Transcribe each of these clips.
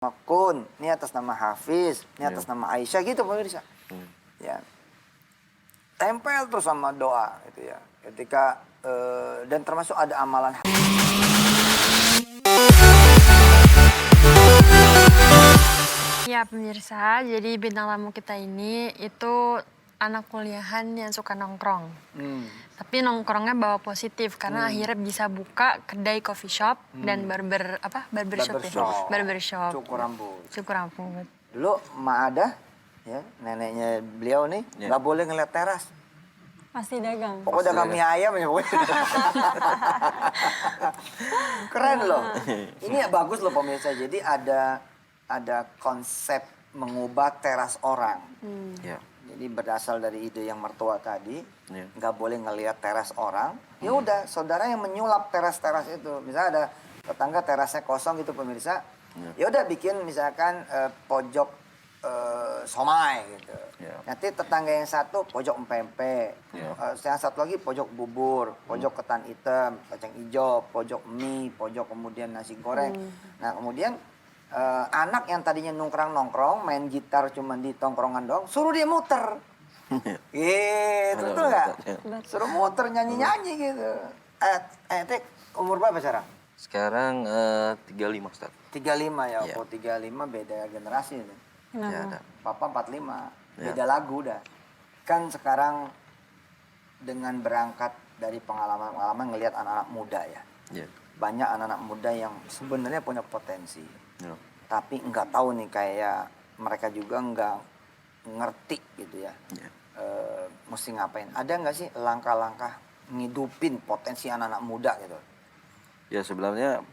nama Kun, ini atas nama Hafiz, ini atas nama Aisyah gitu pemirsa. Ya. Tempel terus sama doa gitu ya. Ketika dan termasuk ada amalan. Ya pemirsa, jadi bintang tamu kita ini itu anak kuliahan yang suka nongkrong. Tapi nongkrongnya bawa positif karena akhirnya bisa buka kedai coffee shop dan barbershop. Cukur rambut. Cukur rambut. Dulu Ma Ada, ya neneknya beliau nih nggak boleh ngeliat teras. Pasti dagang. Pokoknya dagang mie ayam ya pokoknya. Keren loh. Ini ya bagus loh pemirsa. Jadi ada konsep mengubah teras orang. Jadi berasal dari ide yang mertua tadi, nggak boleh ngelihat teras orang. Ya udah, saudara yang menyulap teras-teras itu. Misalnya ada tetangga terasnya kosong gitu pemirsa. Ya udah bikin misalkan pojok somai gitu. Nanti tetangga yang satu pojok empempe. Yang satu lagi pojok bubur, pojok ketan hitam, kacang hijau, pojok mie, pojok kemudian nasi goreng. Nah kemudian anak yang tadinya nongkrong main gitar cuma di tongkrongan doang, suruh dia muter. Gitu, betul nggak? Suruh muter nyanyi-nyanyi gitu. Tek, umur berapa sekarang? Sekarang 35, Ustaz. 35 ya, kok 35 beda generasi nih. Kenapa? Papa 45, beda lagu dah. Kan sekarang dengan berangkat dari pengalaman-pengalaman ngelihat anak-anak muda ya. Banyak anak-anak muda yang sebenarnya punya potensi. Tapi nggak tahu nih kayak mereka juga nggak ngerti gitu ya. Mesti ngapain. Ada nggak sih langkah-langkah ngidupin potensi anak-anak muda gitu? Ya sebenarnya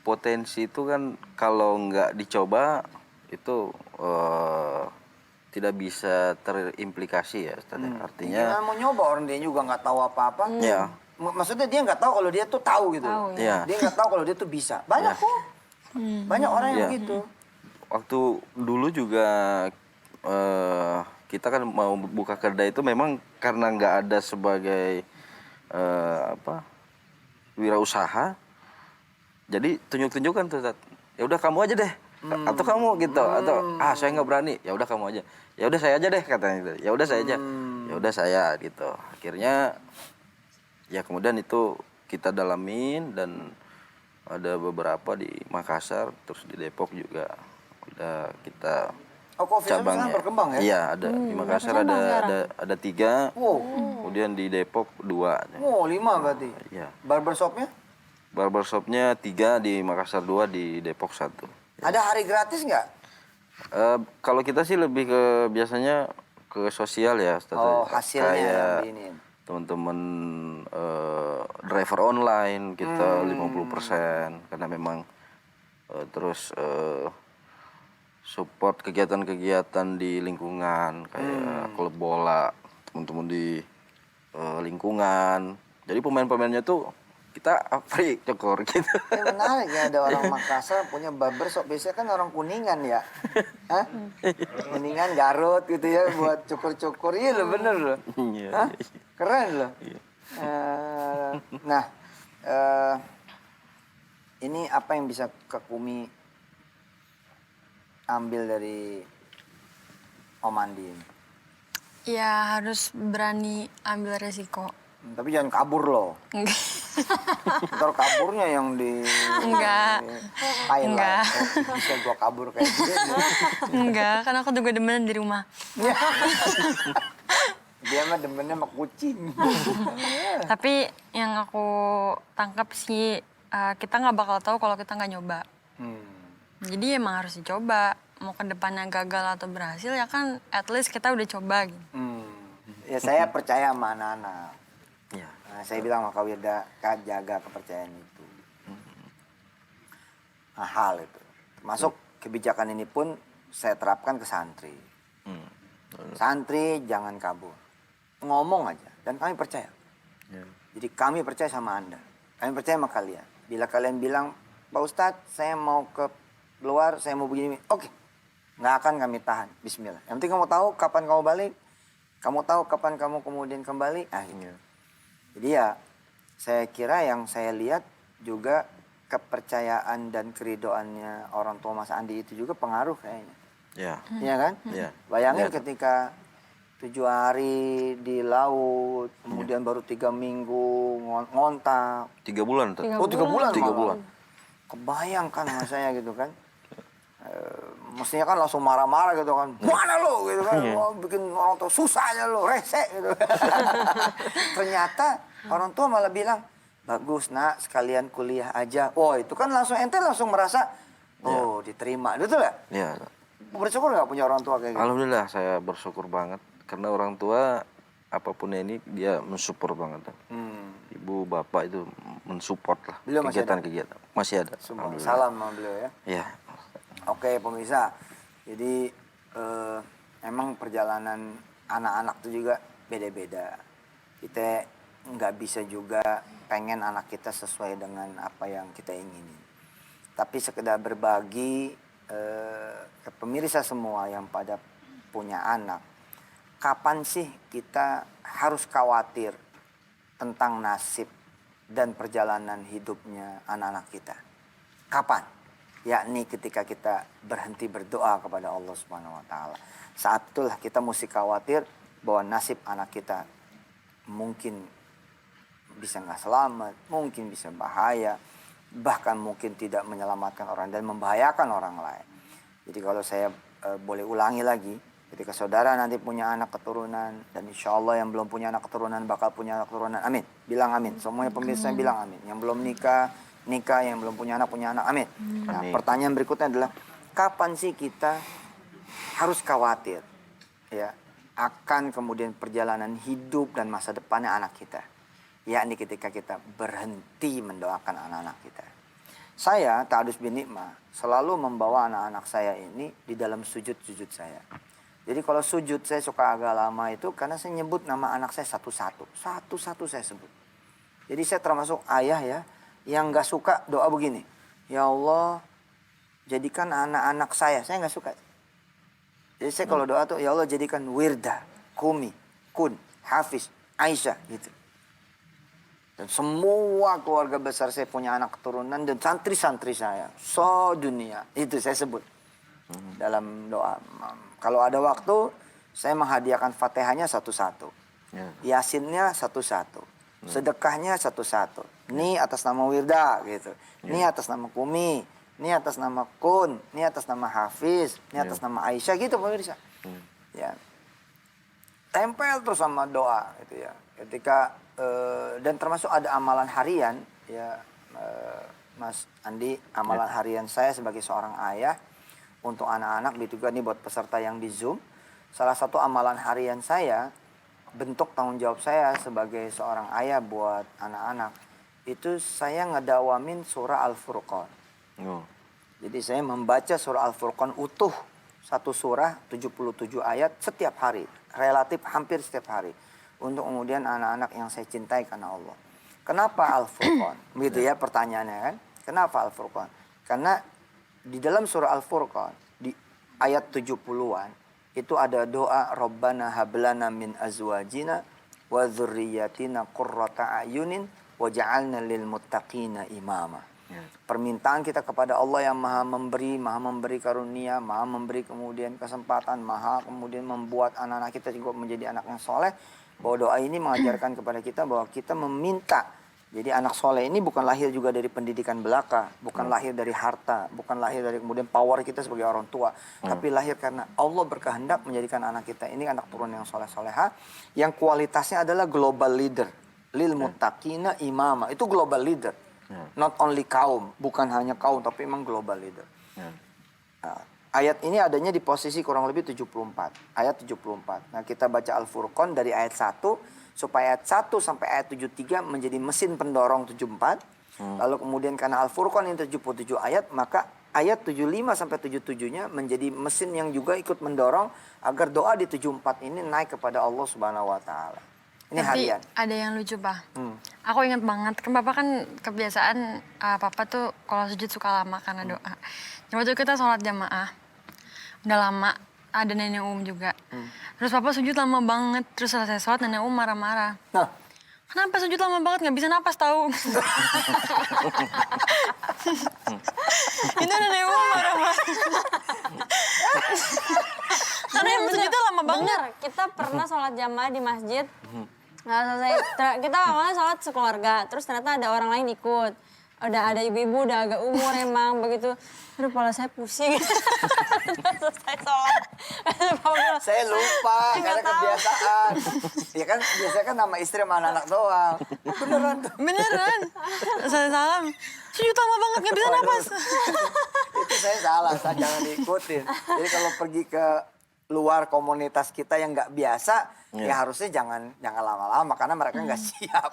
potensi itu kan kalau nggak dicoba itu tidak bisa terimplikasi ya Ustaz. Artinya dia mau nyoba orang dia juga nggak tahu apa-apa. Maksudnya dia nggak tahu kalau dia tuh tahu gitu. Dia nggak tahu kalau dia tuh bisa. Banyak kok. Banyak orang yang begitu. Waktu dulu juga kita kan mau buka kedai itu memang karena nggak ada sebagai wirausaha. Jadi tunjuk-tunjukkan tuh, ya udah kamu aja deh, atau kamu gitu, atau saya nggak berani, ya udah kamu aja, ya udah saya aja deh katanya gitu, ya udah saya aja, ya udah saya gitu. Akhirnya ya kemudian itu kita dalamin dan ada beberapa di Makassar, terus di Depok juga udah kita cabangnya. Berkembang ya? Iya ada di Makassar ada 3, kemudian di Depok 2. 5 berarti. Iya. Barbershopnya? Barbershopnya 3, di Makassar 2, di Depok 1. Ada hari gratis nggak? Kalau kita sih lebih ke biasanya ke sosial ya, hasilnya kayak yang diinin. teman-teman driver online kita 50% karena memang terus support kegiatan-kegiatan di lingkungan kayak klub bola, teman-teman di lingkungan. Jadi pemain-pemainnya tuh kita free cukur gitu. Menarik ya, ada orang Makassar punya barbershop. Biasanya kan orang Kuningan ya. Hah? Kuningan, Garut gitu ya buat cukur-cukur. Iya loh, bener loh. Hah? Keren loh. Nah, ini apa yang bisa Kak Kumi ambil dari Om Andi ini? Ya harus berani ambil resiko. Tapi jangan kabur loh. Ntar kaburnya yang di Enggak. Bisa gua kabur kayak gitu. Enggak, karena aku juga demen di rumah. Dia mah demennya sama kucing. Tapi yang aku tangkap sih kita nggak bakal tahu kalau kita nggak nyoba. Jadi emang harus dicoba. Mau ke depannya gagal atau berhasil ya kan at least kita udah coba gitu. Ya saya percaya sama anak-anak. Ya. Nah, saya bilang sama Kak Wirda, Kak jaga kepercayaan itu. Nah, hal itu. Termasuk kebijakan ini pun saya terapkan ke santri. Santri jangan kabur. Ngomong aja dan kami percaya. Jadi kami percaya sama Anda. Kami percaya sama kalian. Bila kalian bilang, Pak Ustadz saya mau ke luar, saya mau begini. Oke, nggak akan kami tahan. Bismillah. Yang penting kamu tahu kapan kamu balik. Kamu tahu kapan kamu kemudian kembali. Gitu. Jadi ya saya kira yang saya lihat juga kepercayaan dan keridoannya orang tua Mas Andi itu juga pengaruh kayaknya. Ya. Iya kan? Iya. Bayangin Iya. ketika 7 hari di laut, kemudian baru 3 minggu ngontak. 3 bulan tuh. Oh 3 bulan 3 malah. bulan. Kebayangkan sama saya gitu kan. Mestinya kan langsung marah-marah gitu kan. Mana lo gitu kan. Wah, bikin orang tua susahnya lo, rese gitu. Ternyata orang tua malah bilang, bagus nak sekalian kuliah aja. Oh itu kan langsung ente langsung merasa, oh diterima. Betul nggak? Iya. Bersyukur nggak punya orang tua kayak gitu? Alhamdulillah saya bersyukur banget karena orang tua apapun ini dia mensupport banget. Ibu bapak itu mensupport lah Beliau masih ada? kegiatan-kegiatan. Masih ada. Semua Alhamdulillah. salam sama beliau ya. Iya. Oke pemirsa, jadi emang perjalanan anak-anak itu juga beda-beda. Kita nggak bisa juga pengen anak kita sesuai dengan apa yang kita ingini. Tapi sekedar berbagi ke pemirsa semua yang pada punya anak, kapan sih kita harus khawatir tentang nasib dan perjalanan hidupnya anak-anak kita? Kapan? Yakni ketika kita berhenti berdoa kepada Allah Subhanahu wa taala. Saat itulah kita mesti khawatir bahwa nasib anak kita mungkin bisa nggak selamat, mungkin bisa bahaya, bahkan mungkin tidak menyelamatkan orang dan membahayakan orang lain. Jadi kalau saya boleh ulangi lagi, ketika saudara nanti punya anak keturunan, dan insya Allah yang belum punya anak keturunan bakal punya anak keturunan, amin. Bilang amin. Semuanya pemirsa bilang amin. Yang belum nikah, yang belum punya anak, amin. Nah, Amin. pertanyaan berikutnya adalah, kapan sih kita harus khawatir ya akan kemudian perjalanan hidup dan masa depannya anak kita? Yakni ketika kita berhenti mendoakan anak-anak kita. Saya, Ta'adus bin Nikmah, selalu membawa anak-anak saya ini di dalam sujud-sujud saya. Jadi kalau sujud saya suka agak lama itu karena saya nyebut nama anak saya satu-satu. Satu-satu saya sebut. Jadi saya termasuk ayah ya, yang gak suka doa begini. Ya Allah, jadikan anak-anak saya gak suka. Jadi saya kalau doa tuh, ya Allah jadikan Wirda, Kumi, Kun, Hafiz, Aisyah gitu. Dan semua keluarga besar saya punya anak keturunan dan santri-santri saya. Dunia. Itu saya sebut. Dalam doa. Kalau ada waktu, saya menghadiahkan Fatihahnya satu-satu. Yasinnya satu-satu. Sedekahnya satu-satu. Ini atas nama Wirda gitu. Ini atas nama Kumi. Ini atas nama Kun. Ini atas nama Hafiz. Ini atas nama Aisyah gitu pemirsa. Ya. Tempel terus sama doa gitu ya. Ketika dan termasuk ada amalan harian ya Mas Andi, amalan harian saya sebagai seorang ayah untuk anak-anak, begitu juga nih buat peserta yang di Zoom. Salah satu amalan harian saya, bentuk tanggung jawab saya sebagai seorang ayah buat anak-anak, itu saya ngedawamin surah Al-Furqan. Jadi saya membaca surah Al-Furqan utuh, satu surah 77 ayat setiap hari, relatif hampir setiap hari. Untuk kemudian anak-anak yang saya cintai karena Allah. Kenapa Al-Furqan? Begitu ya pertanyaannya kan. Kenapa Al-Furqan? Karena di dalam surah Al-Furqan, di ayat 70-an, itu ada doa, Rabbana hablana min azwajina wa dzurriyyatina qurrata a'yunin waj'alna lil muttaqina imama. Permintaan kita kepada Allah yang maha memberi karunia, maha memberi kemudian kesempatan, maha kemudian membuat anak-anak kita juga menjadi anak yang soleh. Bahwa doa ini mengajarkan kepada kita bahwa kita meminta. Jadi anak soleh ini bukan lahir juga dari pendidikan belaka, bukan lahir dari harta, bukan lahir dari kemudian power kita sebagai orang tua, tapi lahir karena Allah berkehendak menjadikan anak kita ini anak turun yang soleh-soleha, yang kualitasnya adalah global leader, lil muttaqina imama, itu global leader, not only kaum, bukan hanya kaum, tapi memang global leader. Ayat ini adanya di posisi kurang lebih 74. Ayat 74. Nah kita baca Al-Furqan dari ayat 1. Supaya ayat 1 sampai ayat 73 menjadi mesin pendorong 74. Lalu kemudian karena Al-Furqan ini 77 ayat. Maka ayat 75 sampai 77-nya menjadi mesin yang juga ikut mendorong. Agar doa di 74 ini naik kepada Allah Subhanahu wa ta'ala. Ini Tapi harian. ada yang lucu, Pak. Aku ingat banget, kan Papa kan kebiasaan Papa tuh kalau sujud suka lama karena doa. Waktu kita sholat jamaah, udah lama, ada nenek juga. Terus Papa sujud lama banget, terus selesai sholat nenek marah-marah. Nah, kenapa sujud lama banget nggak bisa napas tahu? Itu nenek gue marah banget. Karena yang sujudnya lama banget. Bener, kita pernah sholat jamaah di masjid. Nggak selesai, kita awalnya sholat sekeluarga, terus ternyata ada orang lain ikut. Ada ibu-ibu, udah agak umur emang, begitu. Aduh, kepala saya pusing. Udah selesai sholat. Saya lupa karena Nggak tahu. kebiasaan. Ya kan biasanya kan nama istri sama anak doang. Beneran tuh. Beneran. Saya salam. Sujud lama banget nggak bisa napas. Itu saya salah, saya jangan diikutin. Jadi kalau pergi ke luar komunitas kita yang nggak biasa, ya harusnya jangan lama-lama karena mereka nggak siap.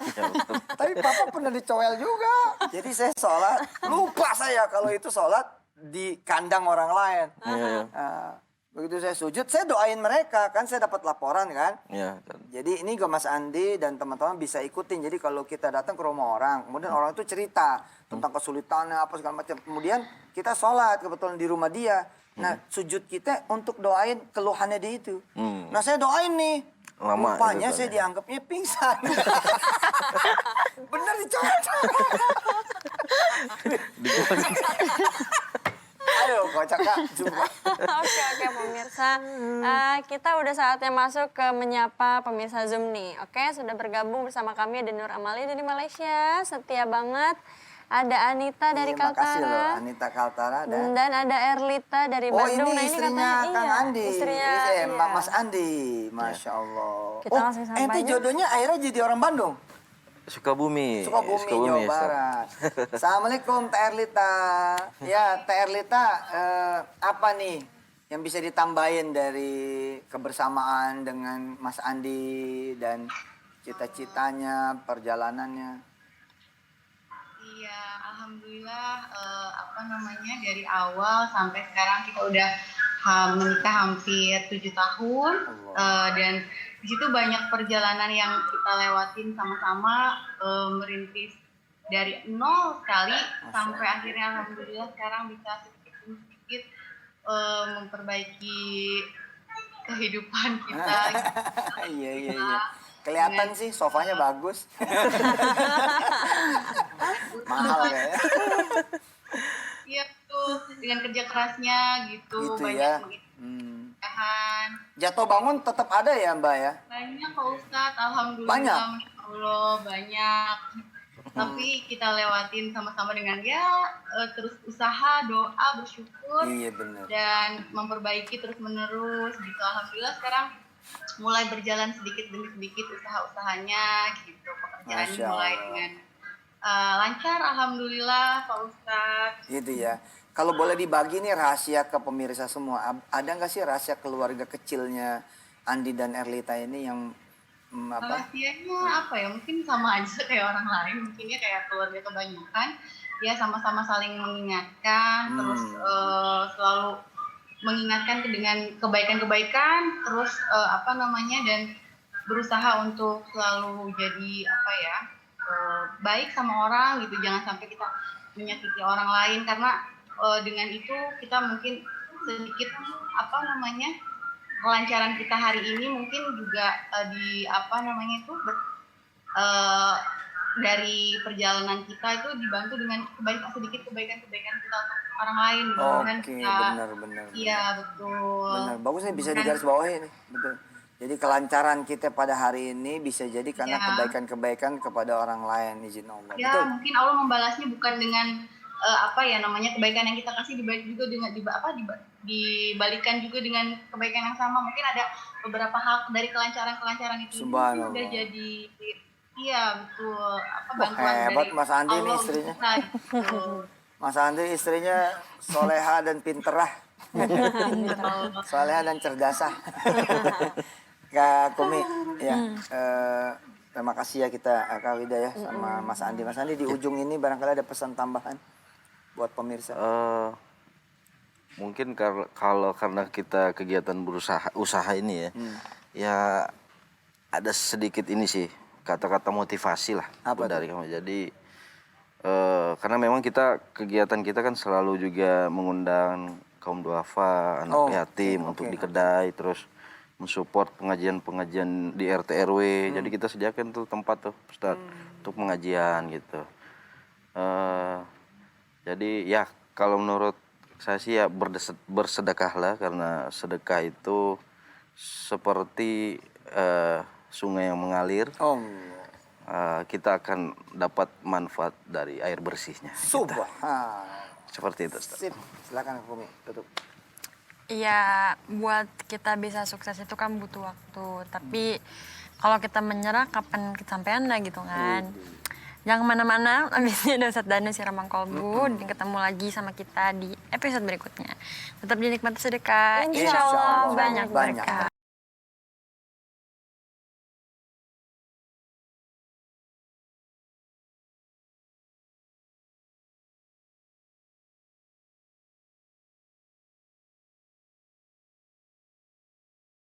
Tapi papa pernah dicowel juga. Jadi saya sholat, lupa saya kalau itu sholat di kandang orang lain. Nah, begitu saya sujud, saya doain mereka. Kan saya dapat laporan kan. Iya. Jadi ini juga Mas Andi dan teman-teman bisa ikutin. Jadi kalau kita datang ke rumah orang, kemudian orang itu cerita tentang kesulitannya apa segala macam. Kemudian kita sholat kebetulan di rumah dia. Nah sujud kita untuk doain keluhannya dia itu. Nah saya doain nih. Lama Rupanya itu saya dianggapnya pingsan. Bener dicocok. Ayo kocak Kak, jumpa. Oke, pemirsa. Kita udah saatnya masuk ke menyapa pemirsa Zoom nih. Oke, sudah bergabung bersama kami ada Nur Amali dari Malaysia. Setia banget. Ada Anita dari Terima kasih loh Kaltara. Anita Kaltara dan Dan ada Erlita dari oh Bandung. ini istrinya Kang Andi. Istrinya, Iya, iya. Mas Andi. Masya Allah. Kita langsung sampai ente aja. jodohnya akhirnya jadi orang Bandung? Sukabumi. Sukabumi, Jawa Ustaz. Barat. Assalamualaikum Teh Erlita. Ya Teh Erlita, apa nih yang bisa ditambahin dari kebersamaan dengan Mas Andi dan cita-citanya, perjalanannya? Iya, alhamdulillah dari awal sampai sekarang kita udah menikah hampir 7 tahun dan di situ banyak perjalanan yang kita lewatin sama-sama merintis dari nol sekali sampai akhirnya alhamdulillah sekarang bisa sedikit demi sedikit memperbaiki kehidupan kita. Iya. Kelihatan sih sofanya bagus. Mahal kayaknya. Iya tuh dengan kerja kerasnya gitu, Gitu banyak ya. mengingatkan. Jatuh bangun tetap ada ya Mbak ya? Banyak Pak Ustadz, alhamdulillah. Banyak? Masya Allah, banyak. Tapi kita lewatin sama-sama dengan terus usaha, doa, bersyukur. Iya benar. Dan memperbaiki terus menerus gitu. Alhamdulillah sekarang mulai berjalan sedikit demi sedikit usaha-usahanya gitu. Pekerjaan Masya mulai Allah. dengan lancar, alhamdulillah Pak Ustadz. Gitu ya. Kalau boleh dibagi nih rahasia ke pemirsa semua, ada nggak sih rahasia keluarga kecilnya Andi dan Erlita ini yang Rahasianya apa ya? Mungkin sama aja kayak orang lain, mungkinnya kayak keluarga kebanyakan. Ya sama-sama saling mengingatkan, terus selalu mengingatkan dengan kebaikan-kebaikan, terus dan berusaha untuk selalu jadi baik sama orang gitu. Jangan sampai kita menyakiti orang lain karena dengan itu kita mungkin sedikit kelancaran kita hari ini mungkin juga dari perjalanan kita itu dibantu dengan sedikit kebaikan-kebaikan kita untuk orang lain. Mudah-mudahan Oke, kita benar. iya betul. Benar, bagus nih bisa digarisbawahi nih, betul. Jadi kelancaran kita pada hari ini bisa jadi karena Ya. kebaikan-kebaikan kepada orang lain, izin Allah. Ya Betul. mungkin Allah membalasnya bukan dengan kebaikan yang kita kasih dibalik juga dengan dibalikan juga dengan kebaikan yang sama. Mungkin ada beberapa hal dari kelancaran itu Subhanallah. udah jadi betul Wah, hebat Mas Andi nih Allah istrinya. kita, gitu. Mas Andi istrinya soleha dan pinterah. Soleha dan cerdasah. Kak Kumi, ya. Terima kasih ya kita Kak Wida ya sama Mas Andi. Mas Andi di ujung ini barangkali ada pesan tambahan buat pemirsa. Mungkin kalau karena kita kegiatan usaha ini ya, ya ada sedikit ini sih kata-kata motivasi lah Apa dari kamu. Jadi karena memang kegiatan kita kan selalu juga mengundang kaum duafa, anak yatim untuk di kedai, terus mensupport pengajian-pengajian di RT RW. Jadi kita sediakan tuh tempat tuh Ustadz untuk pengajian gitu. Jadi ya kalau menurut saya sih ya bersedekahlah, karena sedekah itu seperti sungai yang mengalir. Oh. Kita akan dapat manfaat dari air bersihnya. Subhanallah. Seperti itu Ustaz. Sip, silakan Kumi tutup. Iya, buat kita bisa sukses itu kan butuh waktu. Tapi kalau kita menyerah, kapan kesampaiannya gitu kan. Jangan kemana-mana, abis ini ada Ustadz Danu Siraman Kolbu. Dan ketemu lagi sama kita di episode berikutnya. Tetap dinikmati sedekah, Insya insya Allah Allah banyak banyak. berkah.